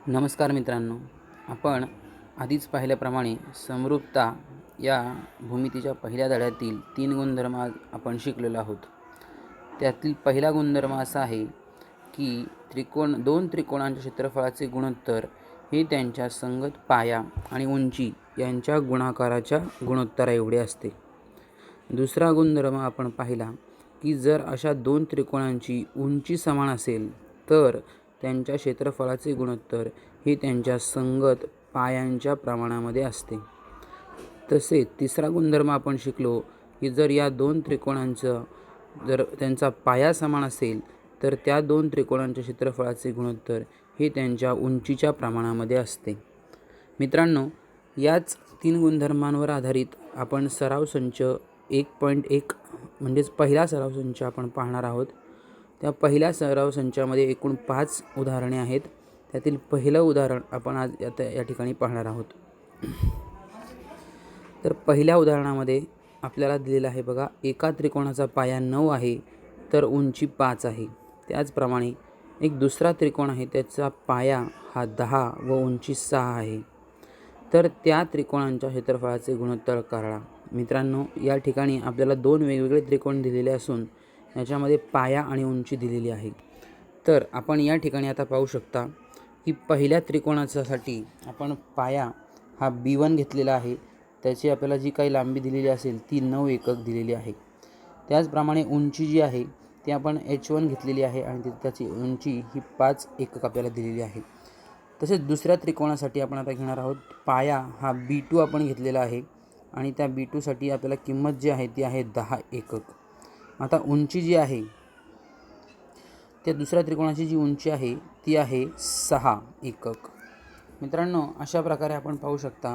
नमस्कार मित्रांनो, आपण आधीच पाहिल्याप्रमाणे समरूपता या भूमितीच्या पहिल्या धड्यातील 3 गुणधर्म आज आपण शिकलेलो आहोत. त्यातील पहिला गुणधर्म असा आहे की दोन त्रिकोणांच्या क्षेत्रफळाचे गुणोत्तर हे त्यांच्या संगत पाया आणि उंची यांच्या गुणाकाराच्या गुणोत्तराएवढे असते. दुसरा गुणधर्म आपण पाहिला की जर अशा दोन त्रिकोणांची उंची समान असेल तर त्यांच्या क्षेत्रफळाचे गुणोत्तर हे त्यांच्या संगत पायांच्या प्रमाणामध्ये असते. तसेच तिसरा गुणधर्म आपण शिकलो की जर या दोन त्रिकोणांचं जर त्यांचा पाया समान असेल तर त्या दोन त्रिकोणांच्या क्षेत्रफळाचे गुणोत्तर हे त्यांच्या उंचीच्या प्रमाणामध्ये असते. मित्रांनो, याच 3 गुणधर्मांवर आधारित आपण सराव संच 1.1 म्हणजेच पहिला सराव संच आपण पाहणार आहोत. त्या पहिल्या सराव संचामध्ये एकूण 5 उदाहरणे आहेत. त्यातील पहिलं उदाहरण आपण आज या ठिकाणी पाहणार आहोत. तर पहिल्या उदाहरणामध्ये आपल्याला दिलेलं आहे बघा, एका त्रिकोणाचा पाया 9 आहे तर उंची 5 आहे. त्याचप्रमाणे एक दुसरा त्रिकोण आहे, त्याचा पाया हा 10 व उंची 6 आहे. तर त्या त्रिकोणांच्या क्षेत्रफळाचे गुणोत्तर काढा. मित्रांनो, या ठिकाणी आपल्याला 2 वेगवेगळे त्रिकोण दिलेले असून याच्यामध्ये पाया आणि उंची दिलेली आहे. तर आपण या ठिकाणी आता पाहू शकता की पहिल्या त्रिकोणासाठी आपण पाया हा B1 घेतलेला आहे. त्याची आपल्याला जी काही लांबी दिलेली असेल ती 9 एकक दिलेली आहे. त्याचप्रमाणे उंची जी आहे ती आपण H1 घेतलेली आहे आणि त्याची उंची ही 5 एकक आपल्याला दिलेली आहे. तसेच दुसऱ्या त्रिकोणासाठी आपण आता घेणार आहोत, पाया हा B2 आपण घेतलेला आहे आणि त्या B2साठी आपल्याला किंमत जी आहे ती आहे 10 एकक. आता उंची जी आहे, त्या दुसऱ्या त्रिकोणाची जी उंची आहे ती आहे 6 एकक. मित्रांनो, अशा प्रकारे आपण पाहू शकता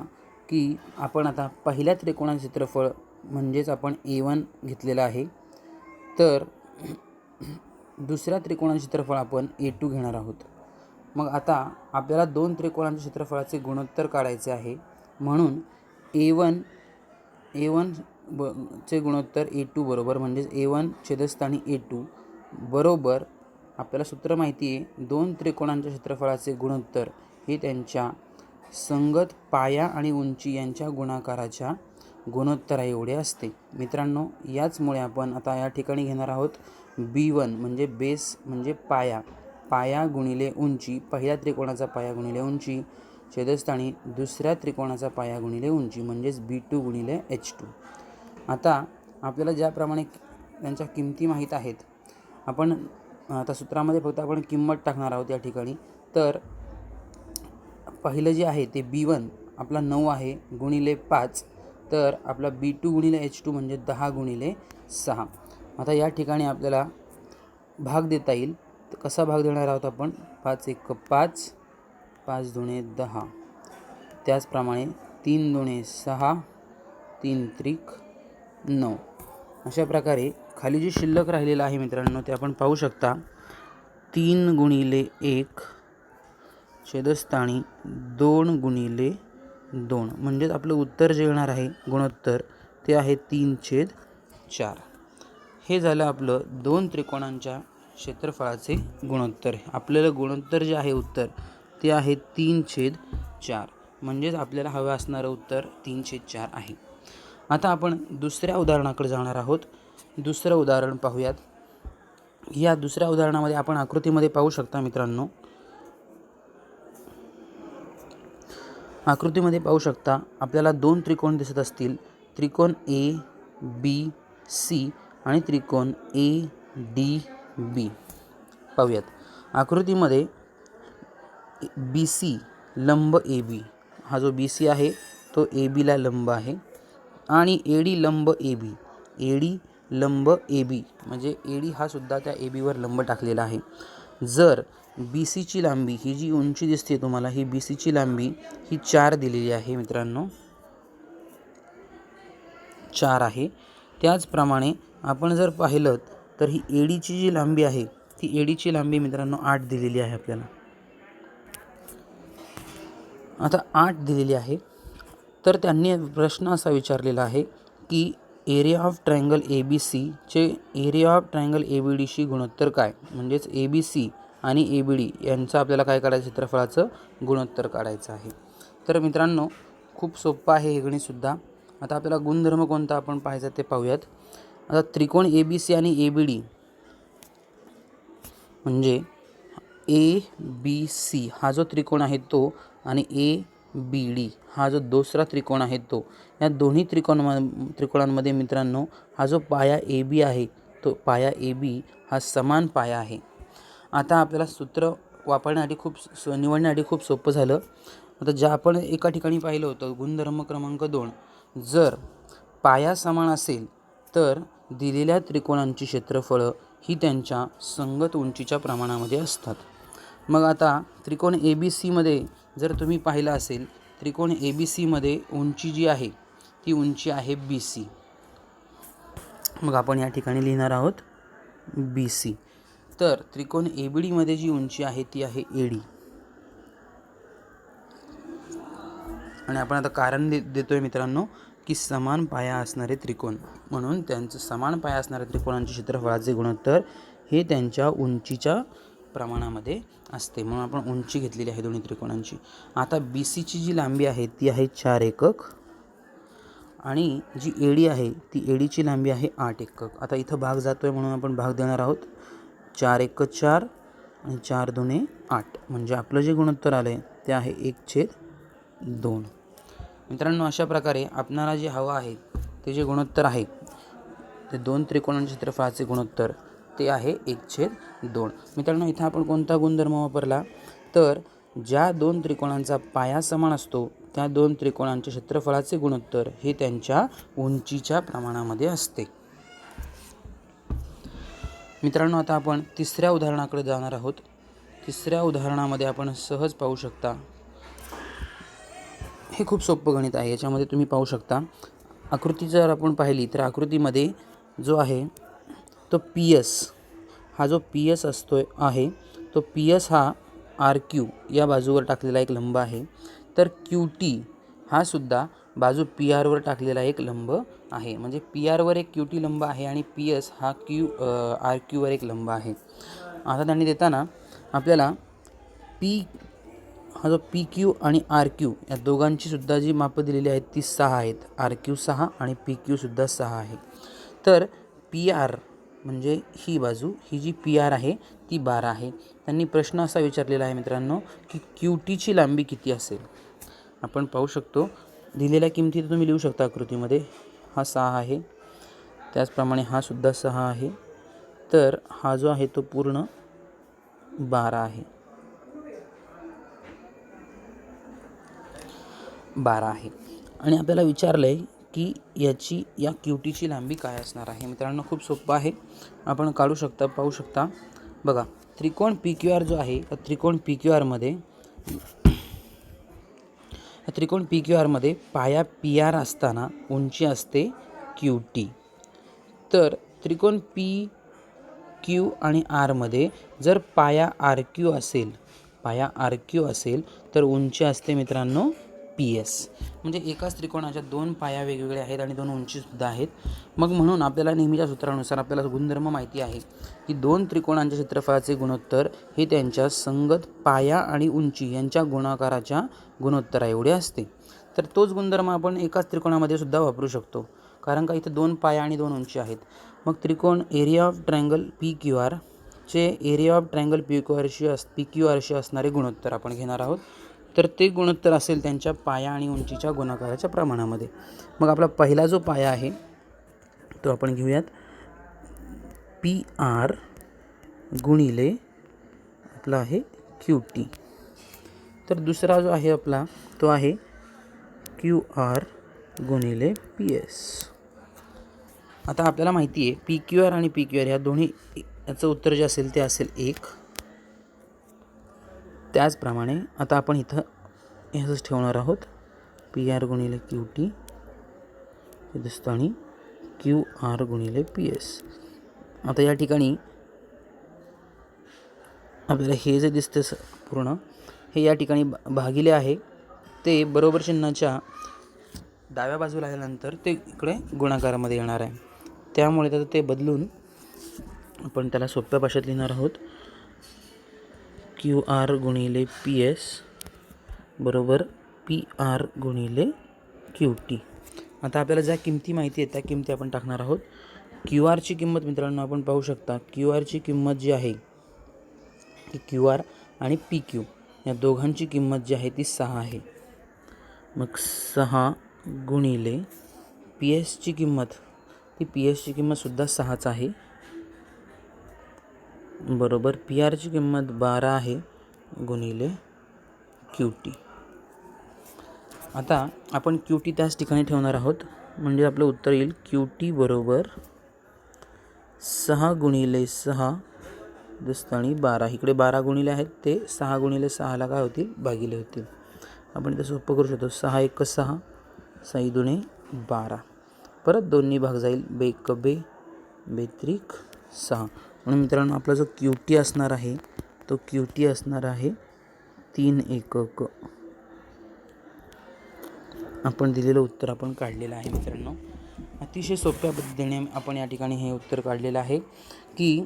की आपण आता पहिल्या त्रिकोणाचे क्षेत्रफळ म्हणजेच आपण A1 घेतलेलं आहे, तर दुसऱ्या त्रिकोणाचे क्षेत्रफळ आपण A2 घेणार आहोत. मग आता आपल्याला 2 त्रिकोणांच्या क्षेत्रफळाचे गुणोत्तर काढायचे आहे. म्हणून A1 चे गुणोत्तर A2 बरोबर म्हणजेच A1 छेदस्थानी A2 बरोबर आपल्याला सूत्र माहिती आहे, 2 त्रिकोणांच्या क्षेत्रफळाचे गुणोत्तर हे त्यांच्या संगत पाया आणि उंची यांच्या गुणाकाराच्या गुणोत्तराएवढे असते. मित्रांनो, याचमुळे आपण आता या ठिकाणी घेणार आहोत B1 म्हणजे बेस म्हणजे पाया गुणिले उंची, पहिल्या त्रिकोणाचा पाया गुणिले उंची छेदस्थानी दुसऱ्या त्रिकोणाचा पाया गुणिले उंची म्हणजेच B2 गुणिले H2. आता आपल्याला ज्याप्रमाणे त्यांच्या किमती माहीत आहेत, आपण आता सूत्रामध्ये फक्त आपण किंमत टाकणार आहोत या ठिकाणी. तर पहिलं जे आहे ते B1 आपला 9 आहे गुणिले 5, तर आपला B2 गुणिले H2 म्हणजे 10 गुणिले 6. आता या ठिकाणी आपल्याला भाग देता येईल. तर कसा भाग देणार आहोत आपण, 5 एक 5, 5 दुणे 10, त्याचप्रमाणे 3 दुणे 6, 3 त्रिक 9. अशा प्रकारे खाली जी शिल्लक राहिलेलं आहे मित्रांनो ते आपण पाहू शकता. 3 गुणिले 1 छेदस्थानी 2 गुणिले 2 म्हणजेच आपलं उत्तर जे येणार आहे गुणोत्तर ते आहे 3/4. हे झालं आपलं 2 त्रिकोणांच्या क्षेत्रफळाचे गुणोत्तर. आपल्याला गुणोत्तर जे आहे उत्तर ते आहे 3/4 म्हणजेच आपल्याला हवं असणारं उत्तर 3/4 आहे. आता आपण दुसऱ्या उदाहरणाकडे जाणार आहोत. दुसरं उदाहरण पाहूयात. या दुसऱ्या उदाहरणामध्ये आपण आकृतीमध्ये पाहू शकता मित्रांनो, आकृतीमध्ये पाहू शकता आपल्याला 2 त्रिकोण दिसत असतील, त्रिकोण ABC आणि त्रिकोण ADB. पाहूयात. आकृतीमध्ये BC लंब AB, हा जो BC आहे तो ABला लंब आहे आणि AD लंब AD लंब AB म्हणजे AD हा सुद्धा त्या ABवर लंब टाकलेला आहे. जर BCची लांबी, ही जी उंची दिसते तुम्हाला, ही BCची लांबी ही 4 दिलेली आहे मित्रांनो, 4 आहे. त्याचप्रमाणे आपण जर पाहिलं तर ही ADची जी लांबी आहे ती ADची लांबी मित्रांनो 8 दिलेली आहे आपल्याला. आता 8 दिलेली आहे, तर त्यांनी प्रश्न असा विचारलेला आहे की एरिया ऑफ ट्रायंगल ABC चे एरिया ऑफ ट्रायंगल ABDशी गुणोत्तर काय, म्हणजेच ABC आणि ABD यांचं आपल्याला काय काढायचं, क्षेत्रफळाचं गुणोत्तर काढायचं आहे. तर मित्रांनो, खूप सोपं आहे हे गणितसुद्धा. आता आपल्याला गुणधर्म कोणता आपण पाहायचा ते पाहूयात. आता त्रिकोण ABC आणि ABD म्हणजे ABC हा जो त्रिकोण आहे तो आणि ABD हा जो दुसरा त्रिकोण आहे तो, या दोन्ही त्रिकोणांमध्ये मित्रांनो हा जो पाया AB आहे तो पाया AB हा समान पाया आहे. आता आपल्याला सूत्र निवडण्यासाठी खूप सोपं झालं. आता ज्या आपण एका ठिकाणी पाहिलं होतं गुणधर्म क्रमांक 2, जर पाया समान असेल तर दिलेल्या त्रिकोणांची क्षेत्रफळं ही त्यांच्या संगत उंचीच्या प्रमाणामध्ये असतात. मग आता त्रिकोण ABC मध्ये जर तुम्ही पाहिलं असेल, त्रिकोण ABC मध्ये उंची जी आहे ती उंची आहे BC. मग आपण या ठिकाणी लिहिणार आहोत BC. तर त्रिकोण ABD मध्ये जी उंची आहे ती आहे AD. आणि आपण आता कारण देतोय मित्रांनो की समान पाया असणारे त्रिकोण, म्हणून त्यांचं समान पाया असणाऱ्या त्रिकोणांचे क्षेत्रफळाचे गुणोत्तर हे त्यांच्या उंचीच्या प्रमाणामध्ये असते, म्हणून आपण उंची घेतलेली आहे दोन्ही त्रिकोणांची. आता BCची जी लांबी आहे ती आहे 4 एकक आणि जी AD आहे ती ADची लांबी आहे 8 एकक. आता इथं भाग जातोय म्हणून आपण भाग देणार आहोत. 4 एक 4 आणि 4 दुणे 8, म्हणजे आपलं जे गुणोत्तर आलं आहे ते आहे 1/2. मित्रांनो, अशा प्रकारे आपणाला जे हवं आहे ते जे गुणोत्तर आहे ते दोन त्रिकोणांच्या क्षेत्रफळाचे गुणोत्तर ते आहे 1/2. मित्रांनो, इथं आपण कोणता गुणधर्म वापरला, तर ज्या दोन त्रिकोणांचा पाया समान असतो त्या दोन त्रिकोणांच्या क्षेत्रफळाचे गुणोत्तर हे त्यांच्या उंचीच्या प्रमाणामध्ये असते. मित्रांनो, आता आपण तिसऱ्या उदाहरणाकडे जाणार आहोत. तिसऱ्या उदाहरणामध्ये आपण सहज पाहू शकता, हे खूप सोपं गणित आहे. याच्यामध्ये तुम्ही पाहू शकता आकृती जर आपण पाहिली तर आकृतीमध्ये जो आहे तो PS हा जो PS असतो आहे तो PS हा RQ या बाजूवर टाकलेला एक लंब आहे. तर QT हा सुद्धा बाजू PR वर टाकलेला एक लंब आहे. म्हणजे PR वर एक QT लंब आहे आणि PS हा RQ वर एक लंब आहे. आता त्यांनी देताना आपल्याला हा जो PQ आणि RQ या दोघांची सुद्धा जी मापं दिलेली आहेत ती 6 आहेत. RQ 6 आणि PQ सुद्धा 6 आहे. तर PR म्हणजे ही बाजू, ही जी PR आहे ती 12 आहे. त्यांनी प्रश्न असा विचारलेला आहे मित्रांनो की QTची लांबी किती असेल. आपण पाहू शकतो दिलेल्या किमती तुम्ही लिहू शकता आकृतीमध्ये. हा 6 आहे, त्याचप्रमाणे हा सुद्धा 6 आहे. तर हा जो आहे तो पूर्ण 12 आहे. 12 आहे आणि आपल्याला विचारलं आहे की या QTची लांबी काय असणार आहे. मित्रांनो, खूप सोपं आहे, आपण काढू शकता. पाहू शकता बघा, त्रिकोण PQR जो आहे त्रिकोण PQR मध्ये पाया PR असताना उंची असते QT. तर त्रिकोण PQ आणि R मध्ये जर पाया RQ असेल तर उंची असते मित्रांनो PS. म्हणजे एकाच त्रिकोणाच्या दोन पाया वेगवेगळे आहेत आणि दोन उंचीसुद्धा आहेत. मग म्हणून आपल्याला नेहमीच्या सूत्रानुसार आपल्याला गुणधर्म माहिती आहे की दोन त्रिकोणांच्या क्षेत्रफळाचे गुणोत्तर हे त्यांच्या संगत पाया आणि उंची यांच्या गुणाकाराच्या गुणोत्तरा एवढे असते. तर तोच गुणधर्म आपण एकाच त्रिकोणामध्ये सुद्धा वापरू शकतो, कारण का इथे दोन पाया आणि दोन उंची आहेत. मग त्रिकोण एरिया ऑफ ट्रायंगल PQR चे एरिया ऑफ ट्रायंगल PQRशी असणारे गुणोत्तर आपण घेणार आहोत. तर ते गुणोत्तर असेल त्यांच्या पाया आणि उंचीच्या गुणाकाराच्या प्रमाणामध्ये. मग आपला पहिला जो पाया आहे तो आपण घेऊयात PR गुणिले आपला आहे QT. तर दुसरा जो आहे आपला तो आहे QR गुणिले PS. आता आपल्याला माहिती आहे PQR आणि PQR ह्या दोन्ही याचं उत्तर जे असेल ते असेल 1. त्याचप्रमाणे आता आपण इथं ह्याच ठेवणार आहोत PR गुणिले QT हे दिसतं आणि QR गुणिले PS. आता या ठिकाणी आपल्याला हे जे दिसते पूर्ण हे या ठिकाणी भागिले आहे ते बरोबर चिन्हाच्या डाव्या बाजूला आल्यानंतर ते इकडे गुणाकारामध्ये येणार आहे. त्यामुळे ते बदलून आपण त्याला सोप्या भाषेत लिहिणार आहोत क्यू आर गुणिले पी एस बरोबर पी आर गुणिले क्यू टी. आता आपल्याला ज्या किमती माहिती आहेत त्या किमती आपण टाकणार आहोत. क्यू आरची किंमत मित्रांनो आपण पाहू शकता. क्यू आरची किंमत जी आहे ती क्यू आर आणि पी क्यू या दोघांची किंमत जी आहे ती 6 आहे. मग 6 गुणिले पी एसची किंमत, ती पी एसची किंमतसुद्धा 6च आहे बरोबर पी आरची किंमत 12 आहे गुणिले क्यू टी. आता आपण क्यू टी त्याच ठिकाणी ठेवणार आहोत, म्हणजे आपलं उत्तर येईल क्यू टी बरोबर 6 गुणिले 6 आणि 12. इकडे 12 गुणिले आहेत ते 6 गुणिले 6ला काय होतील, भागिले होतील. आपण इथे सोपं करू शकतो. 6 1 6, 6 2 12. परत 2नी भाग जाईल, 2 1 2, 2 3 6. म्हणून मित्रांनो आपला जो क्यू टी असणार आहे तो क्यू टी असणार आहे 3 एकक. आपण दिलेलं उत्तर आपण काढलेलं आहे मित्रांनो. अतिशय सोप्या पद्धतीने आपण या ठिकाणी हे उत्तर काढलेलं आहे की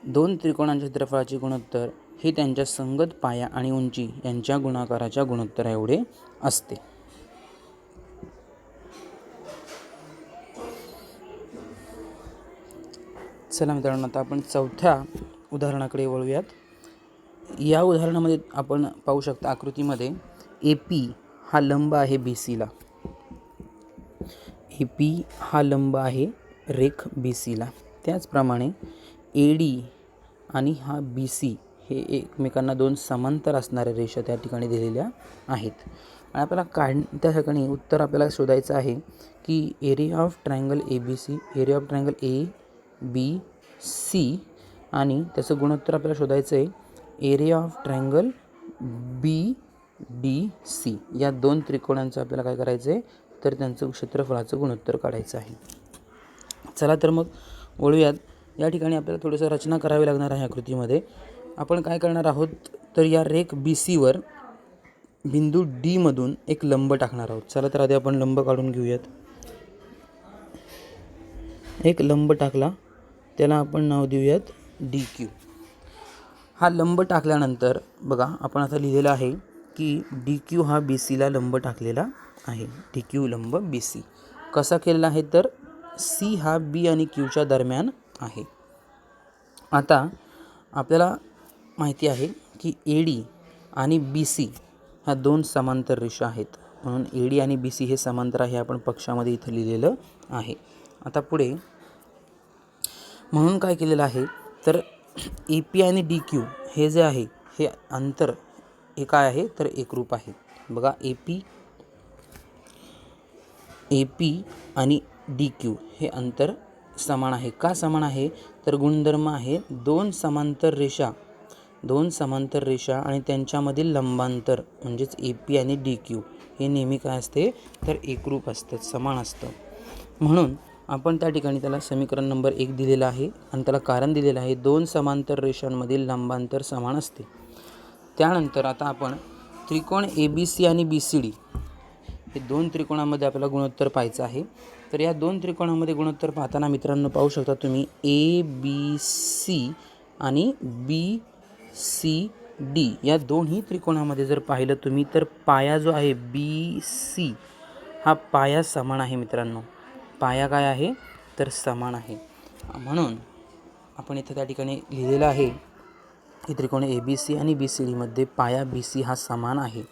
दोन त्रिकोणांच्या क्षेत्रफळाचे गुणोत्तर हे त्यांच्या संगत पाया आणि उंची यांच्या गुणाकाराच्या गुणोत्तरा एवढे असते. चला मित्रांनो आता आपण चौथ्या उदाहरणाकडे वळूयात. या उदाहरणामध्ये आपण पाहू शकता आकृतीमध्ये ए पी हा लंब आहे बी सीला. ए पी हा लंब आहे रेख बी सीला. त्याचप्रमाणे ए डी आणि हा बी सी हे एकमेकांना दोन समांतर असणाऱ्या रेषा त्या ठिकाणी दिलेल्या आहेत. आणि आपल्याला त्या ठिकाणी उत्तर आपल्याला शोधायचं आहे की area of triangle A B C, area of triangle A B C आणि त्याचं गुणोत्तर आपल्याला शोधायचं आहे area of triangle B D C. या दोन त्रिकोणांचं आपल्याला काय करायचं आहे तर त्यांचं क्षेत्रफळाचं गुणोत्तर काढायचं आहे. चला तर मग वळूयात. या ठिकाणी आपल्याला थोडंसं रचना करावी लागणार आहे. आकृतीमध्ये आपण काय करणार आहोत तर या रेख बी सीवर बिंदू डी मधून एक लंब टाकणार आहोत. चला तर आधी आपण लंब काढून घेऊयात. एक लंब टाकला, त्याला आपण नाव देऊयात डी क्यू. हा लंब टाकल्यानंतर बघा आपण आता लिहिलेलं आहे की डी क्यू हा बी सीला लंब टाकलेला आहे. डी क्यू लंब बी सी कसा केलेला आहे तर सी हा बी आणि क्यूच्या दरम्यान आहे. आता आपल्याला माहिती आहे की ए डी आणि बी सी ह्या दोन समांतर रेषा आहेत, म्हणून ए डी आणि बी सी हे समांतर आहे. आपण पक्षामध्ये इथं लिहिलेलं आहे. आता पुढे म्हणून काय केलेलं आहे तर ए पी आणि डी क्यू हे जे आहे हे अंतर हे काय आहे तर एकरूप आहे. बघा ए पी आणि डी क्यू हे अंतर समान आहे. का समान आहे तर गुणधर्म आहे दोन समांतर रेषा आणि त्यांच्यामधील लंबांतर म्हणजेच ए पी आणि डी क्यू हे नेहमी काय असते तर एकरूप असतं, समान असतं. म्हणून आपण त्या ठिकाणी त्याला समीकरण नंबर 1 दिलेलं आहे आणि त्याला कारण दिलेलं आहे दोन समांतर रेषांमधील लंबांतर समान असते. त्यानंतर आता आपण त्रिकोण ए बी सी आणि बी सी डी हे दोन त्रिकोणामध्ये आपल्याला गुणोत्तर पाहायचं आहे. तर या दोन त्रिकोणामध्ये गुणोत्तर पाहताना मित्रांनो पाहू शकता तुम्ही ए बी सी आणि बी सी डी या दोन्ही त्रिकोणामध्ये जर पाहिलं तुम्ही तर पाया जो आहे बी सी हा पाया समान आहे मित्रांनो. पाया काय आहे तर समान आहे. म्हणून आपण इथं त्या ठिकाणी लिहिलेलं आहे की त्रिकोण ए बी सी आणि बी सी डीमध्ये पाया बी सी हा समान आहे.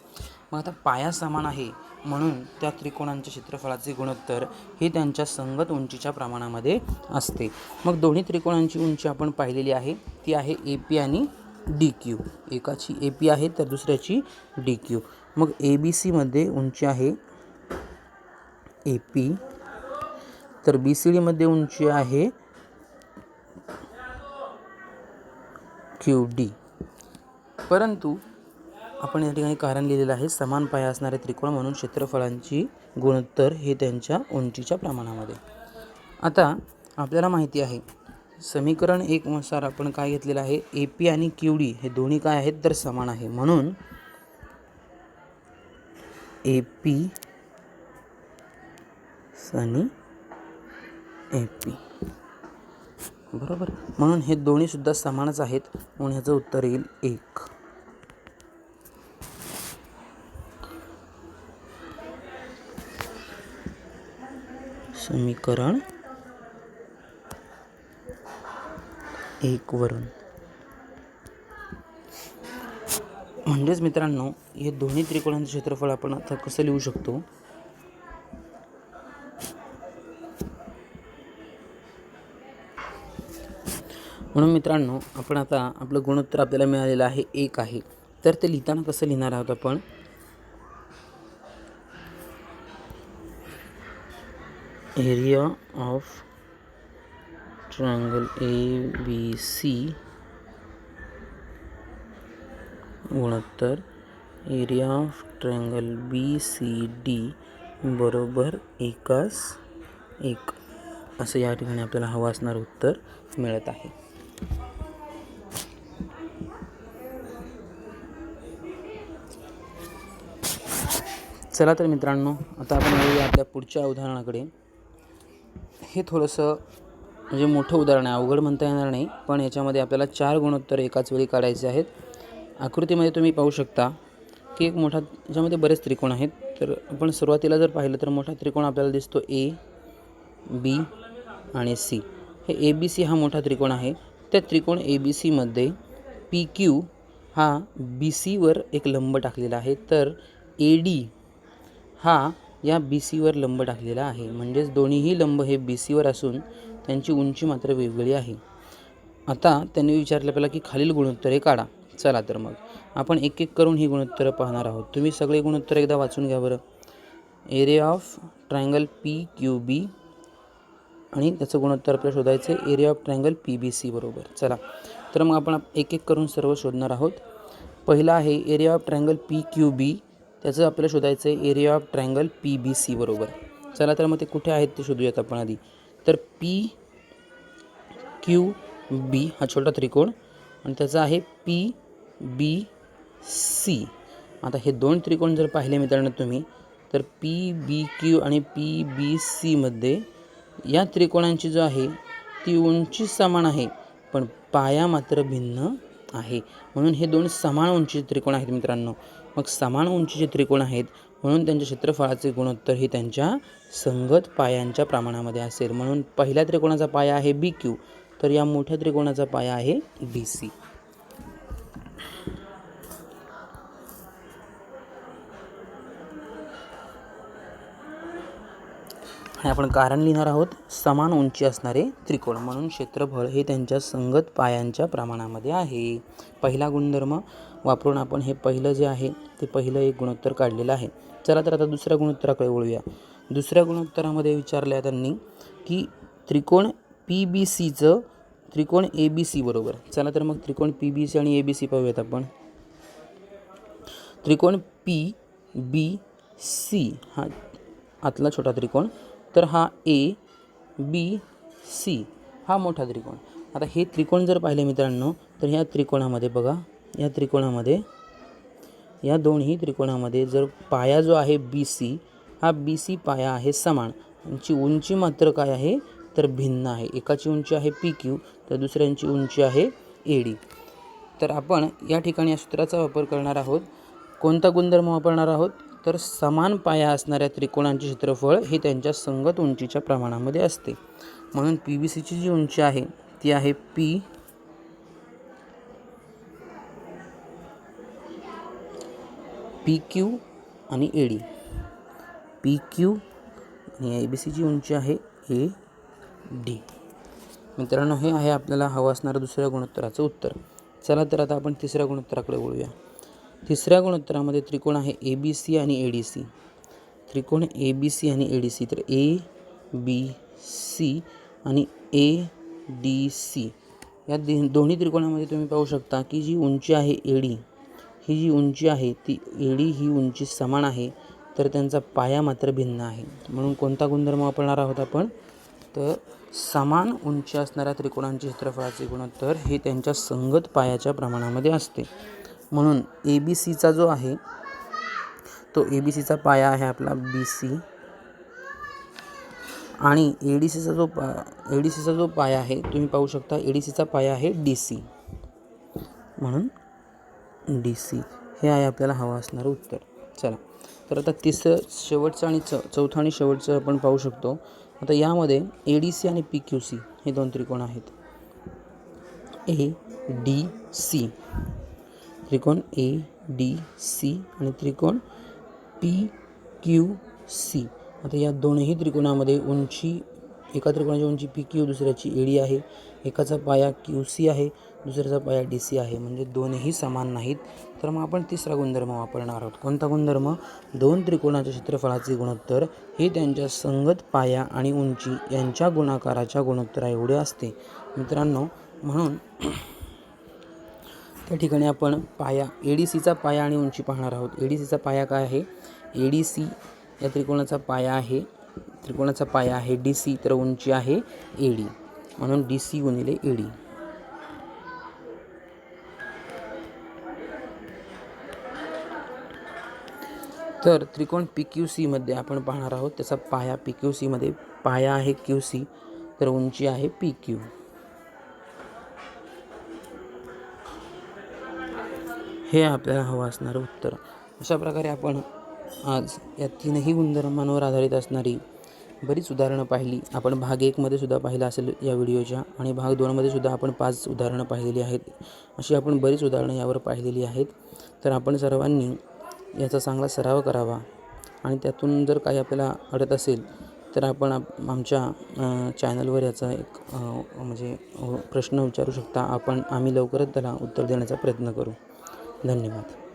मग आता पाया समान आहे म्हणून त्या त्रिकोणांच्या क्षेत्रफळाचे गुणोत्तर हे त्यांच्या संगत उंचीच्या प्रमाणामध्ये असते. मग दोन्ही त्रिकोणांची उंची आपण पाहिलेली आहे, ती आहे ए पी आणि डी क्यू. एकाची ए पी आहे तर दुसऱ्याची डी क्यू. मग ए बी सीमध्ये उंची आहे ए पी तर बी सी डीमध्ये उंची आहे क्यू डी. परंतु आपण या ठिकाणी कारण लिहिलेलं आहे समान पाया असणारे त्रिकोण म्हणून क्षेत्रफळांची गुणोत्तर हे त्यांच्या उंचीच्या प्रमाणामध्ये. आता आपल्याला माहिती आहे समीकरण 1 नुसार आपण काय घेतलेलं आहे ए पी आणि क्यू डी हे दोन्ही काय आहेत तर समान आहे. म्हणून ए पी आणि ए पी बरोबर, म्हणून हे दोन्ही सुद्धा समानच आहेत म्हणून ह्याचं उत्तर येईल 1. समीकरण 1 वरून. म्हणजेच मित्रांनो, हे दोन्ही त्रिकोणांचे क्षेत्रफळ आपण आता कसं लिहू शकतो? म्हणून मित्रांनो, आपण आता आपलं गुणोत्तर आपल्याला मिळालेलं आहे 1 आहे. तर ते लिहिताना कसं लिहिणार आहोत आपण? एरिया ऑफ ट्रायंगल ABC गुणोत्तर एरिया ऑफ ट्रायंगल BCD बरोबर 1:1 असं या ठिकाणी आपल्याला हवं असणारं उत्तर मिळत आहे. चला तर मित्रांनो, आता आपण वळूया आपल्या पुढच्या उदाहरणाकडे. हे थोडंसं म्हणजे मोठं उदाहरण आहे, अवघड म्हणता येणार नाही, पण याच्यामध्ये आपल्याला 4 गुणोत्तर एकाच वेळी काढायचे आहेत. आकृतीमध्ये तुम्ही पाहू शकता की एक मोठा, ज्यामध्ये बरेच त्रिकोण आहेत. तर आपण सुरुवातीला जर पाहिलं तर मोठा त्रिकोण आपल्याला दिसतो A, B आणि C. हे ABC हा मोठा त्रिकोण आहे. त्या त्रिकोण ABC मध्ये PQ हा BCवर एक लंब टाकलेला आहे, तर AD हा या BCवर लंब टाकलेला आहे. म्हणजेच दोन्हीही लंब हे BCवर असून त्यांची उंची मात्र वेगवेगळी आहे. आता त्यांनी विचारलं आपल्याला की खालील गुणोत्तरे काढा. चला तर मग आपण एक एक करून ही गुणोत्तरं पाहणार आहोत. तुम्ही सगळे गुणोत्तर एकदा वाचून घ्या बरं. एरिया ऑफ ट्रायंगल PQB आणि त्याचं गुणोत्तर आपल्याला शोधायचं आहे एरिया ऑफ ट्रायंगल PBC बरोबर. चला तर मग आपण एक एक करून सर्व शोधणार आहोत. पहिला आहे एरिया ऑफ ट्रायंगल PQB, त्याचं आपल्याला शोधायचं आहे एरिया ऑफ ट्रायंगल PBC बरोबर. चला तर मग ते कुठे आहेत ते शोधूयात आपण आधी. तर PQB हा छोटा त्रिकोण आणि त्याचा आहे PBC. आता हे दोन त्रिकोण जर पाहिले मित्रांनो तुम्ही, तर PBQ आणि PBC मध्ये या त्रिकोणांची जो आहे ती उंची समान आहे, पण पाया मात्र भिन्न आहे. म्हणून हे दोन समान उंचीचे त्रिकोण आहेत मित्रांनो. मग समान उंचीचे त्रिकोण आहेत म्हणून त्यांच्या क्षेत्रफळाचे गुणोत्तर हे त्यांच्या संगत पायांच्या प्रमाणामध्ये असेल. म्हणून पहिल्या त्रिकोणाचा पाया आहे BQ, तर या मोठ्या त्रिकोणाचा पाया आहे BC. आणि आपण कारण लिहिणार आहोत समान उंची असणारे त्रिकोण, म्हणून क्षेत्रफळ हे त्यांच्या संगत पायांच्या प्रमाणामध्ये आहे. पहिला गुणधर्म वापरून आपण हे पहिलं जे आहे ते पहिलं एक गुणोत्तर काढलेलं आहे. चला तर आता दुसऱ्या गुणोत्तराकडे वळूया. दुसऱ्या गुणोत्तरामध्ये विचारलं आहे त्यांनी की त्रिकोण PBCचं त्रिकोण ABC बरोबर. चला तर मग त्रिकोण PBC आणि ABC पाहूयात आपण. त्रिकोण PBC हा आतला छोटा त्रिकोण, तर हा ABC हा मोठा त्रिकोण. आता हे त्रिकोण जर पाहिले मित्रांनो, तर ह्या त्रिकोणामध्ये बघा, या त्रिकोणामध्ये या दोन्ही त्रिकोणामध्ये जर पाया जो आहे BC, हा BC पाया आहे समान. यांची उंची मात्र काय आहे तर भिन्न आहे. एकाची उंची आहे PQ तर दुसऱ्यांची उंची आहे AD. तर आपण या ठिकाणी या सूत्राचा वापर करणार आहोत. कोणता गुणधर्म वापरणार आहोत तर समान पाया असणाऱ्या त्रिकोणांचे क्षेत्रफळ हे त्यांच्या संगत उंचीच्या प्रमाणामध्ये असते. म्हणून PBCची जी उंची आहे ती आहे PQ आणि AD. PQ आणि ABCची उंची आहे AD. मित्रांनो, हे आहे आपल्याला हवं असणारं दुसऱ्या गुणोत्तराचं उत्तर. चला तर आता आपण तिसऱ्या गुणोत्तराकडे वळूया. तिसऱ्या गुणोत्तरामध्ये त्रिकोण आहे ABC आणि ADC. त्रिकोण ABC आणि ADC, तर ABC आणि ADC या दोन्ही त्रिकोणामध्ये तुम्ही पाहू शकता की जी उंची आहे AD, ही जी उंची आहे ती AD ही उंची समान आहे, तर त्यांचा पाया मात्र भिन्न आहे. म्हणून कोणता गुणधर्म वापरणार आहोत आपण तर समान उंची असणाऱ्या त्रिकोणांचे क्षेत्रफळाचे गुणोत्तर हे त्यांच्या संगत पायाच्या प्रमाणामध्ये असते. म्हणून ABCचा जो आहे तो ABCचा पाया आहे आपला BC आणि ADCचा जो पाया आहे तुम्ही पाहू शकता ADCचा पाया आहे DC. म्हणून DC हे आहे आपल्याला हवं असणारं उत्तर. चला तर आता तिसरं शेवटचं आणि चौथं आणि शेवटचं आपण पाहू शकतो. आता यामध्ये ए डी सी आणि पी क्यू सी हे दोन त्रिकोण आहेत. ए डी सी त्रिकोण ए डी सी आणि त्रिकोण पी क्यू सी. आता या दोनही त्रिकोणामध्ये उंची, एका त्रिकोणाची उंची पी क्यू, दुसऱ्याची ए डी आहे. एकाचा पाया क्यू सी आहे, दुसऱ्याचा पाया डी सी आहे, म्हणजे दोनही समान नाहीत. तर मग आपण तिसरा गुणधर्म वापरणार आहोत. कोणता गुणधर्म? दोन त्रिकोणाच्या क्षेत्रफळाचे गुणोत्तर हे त्यांच्या संगत पाया आणि उंची यांच्या गुणाकाराच्या गुणोत्तरा एवढे असते. मित्रांनो, म्हणून त्या ठिकाणी आपण पाया ए डी सीचा पाया आणि उंची पाहणार आहोत. ए डी सीचा पाया काय आहे? ए डी सी या त्रिकोणाचा पाया आहे डी सी, तर उंची आहे ए डी, म्हणून डी सी गुणिले ए डी. तर त्रिकोण पी क्यू सीमध्ये आपण पाहणार आहोत. त्याचा पाया पी क्यू सीमध्ये पाया आहे क्यू सी, तर उंची आहे पी क्यू. हे आपल्याला हवं असणारं उत्तर. अशा प्रकारे आपण आज या तीनही गुणधर्मांवर आधारित असणारी बरीच उदाहरणं पाहिली. आपण भाग 1मध्ये सुद्धा पाहिलं असेल या व्हिडिओच्या, आणि भाग 2मध्ये सुद्धा आपण 5 उदाहरणं पाहिलेली आहेत. अशी आपण बरीच उदाहरणं यावर पाहिलेली आहेत. तर आपण सर्वांनी याचा चांगला सराव करावा, आणि त्यातून जर काही आपल्याला अडत असेल तर आपण आमच्या चॅनलवर याचा एक म्हणजे प्रश्न विचारू शकता. आम्ही लवकरच त्याला उत्तर देण्याचा प्रयत्न करू. धन्यवाद.